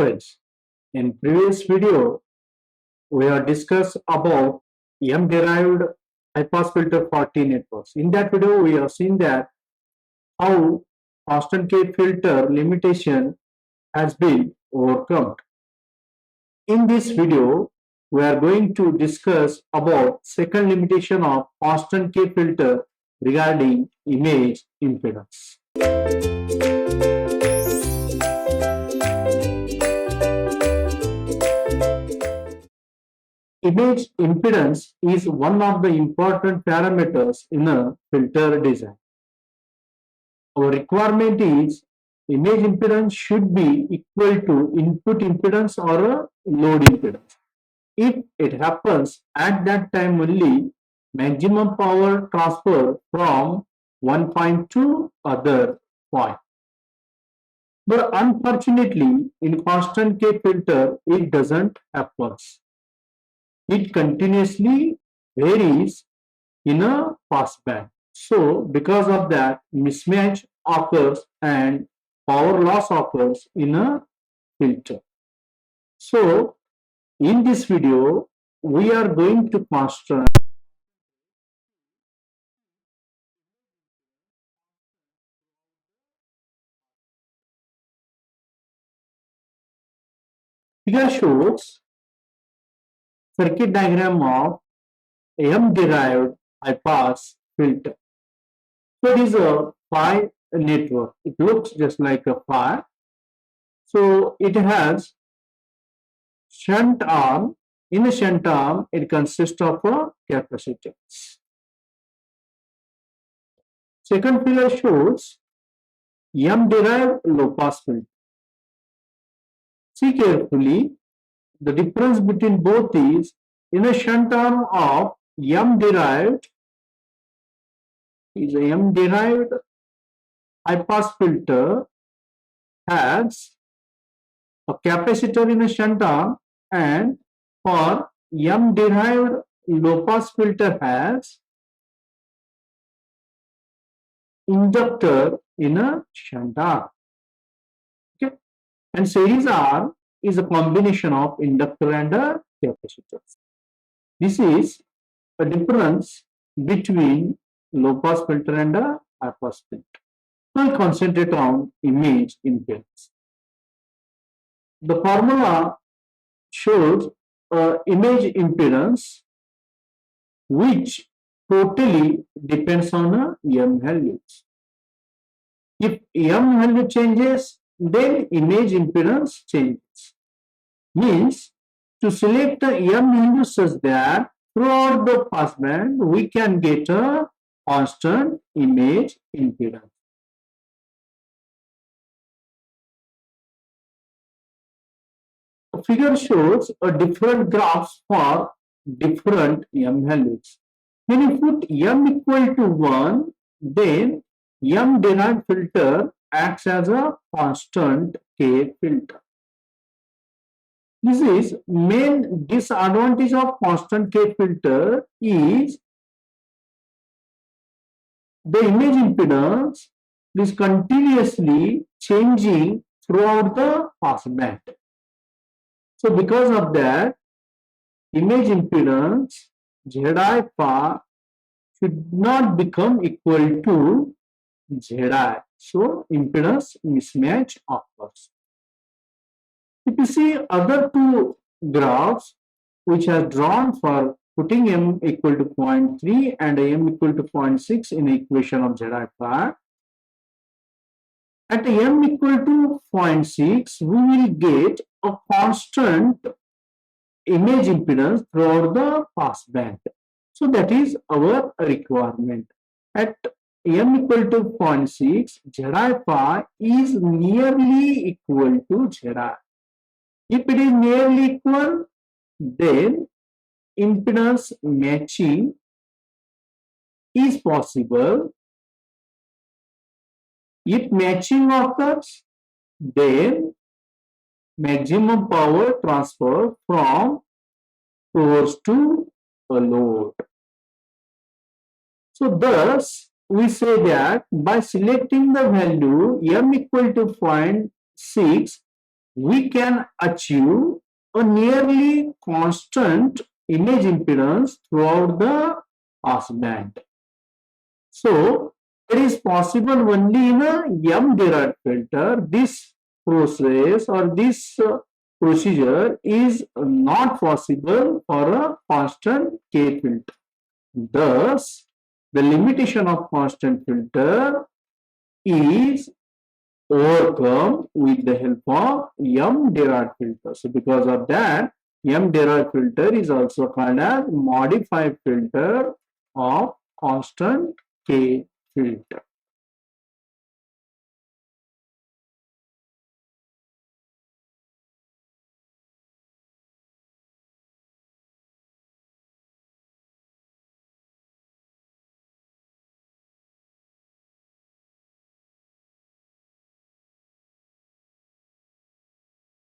friends, in previous video we have discussed about m-derived high-pass filter for T networks. In that video we have seen that how constant K filter limitation has been overcome. In this video we are going to discuss about second limitation of constant K filter regarding image impedance. Image impedance is one of the important parameters in a filter design. Our requirement is image impedance should be equal to input impedance or a load impedance. If it happens at that time only, maximum power transfer from one point to other point. But unfortunately, in constant K filter, it doesn't happen. It continuously varies in a passband. So, because of that, mismatch occurs and power loss occurs in a filter. So, in this video, we are going to construct figure shows circuit diagram of m-derived high-pass filter. So it is a phi network. It looks just like a phi. So it has shunt arm. In a shunt arm, it consists of a capacitance. Second figure shows m-derived low-pass filter. See carefully. The difference between both is in a shunt arm of m-derived is a m-derived high-pass filter has a capacitor in a shunt arm, and for m-derived low-pass filter has inductor in a shunt arm. Okay, and series arm is a combination of inductor and a capacitor. This is a difference between low-pass filter and a high-pass filter. We'll concentrate on image impedance. The formula shows image impedance which totally depends on m values. If m value changes, then image impedance changes. Means to select a m value such that throughout the passband we can get a constant image impedance. The figure shows a different graphs for different m values. When you put m equal to 1, then m-derived filter acts as a constant K filter. This is main disadvantage of constant K filter is the image impedance is continuously changing throughout the passband. So because of that, image impedance Zi phi should not become equal to Zi. So impedance mismatch occurs. If you see other two graphs which are drawn for putting m equal to 0.3 and m equal to 0.6 in the equation of Zi phi, at m equal to 0.6 we will get a constant image impedance throughout the passband. So that is our requirement. At m equal to 0.6, Zi phi is nearly equal to Zi. If it is nearly equal, then impedance matching is possible. If matching occurs, then maximum power transfer from source to a load. So thus, we say that by selecting the value m equal to 0.6, we can achieve a nearly constant image impedance throughout the passband. So, it is possible only in a m-derived filter. This process or this procedure is not possible for a constant K filter. Thus, the limitation of constant filter is overcome with the help of m-derived filter. So, because of that, m-derived filter is also called as modified filter of constant K filter.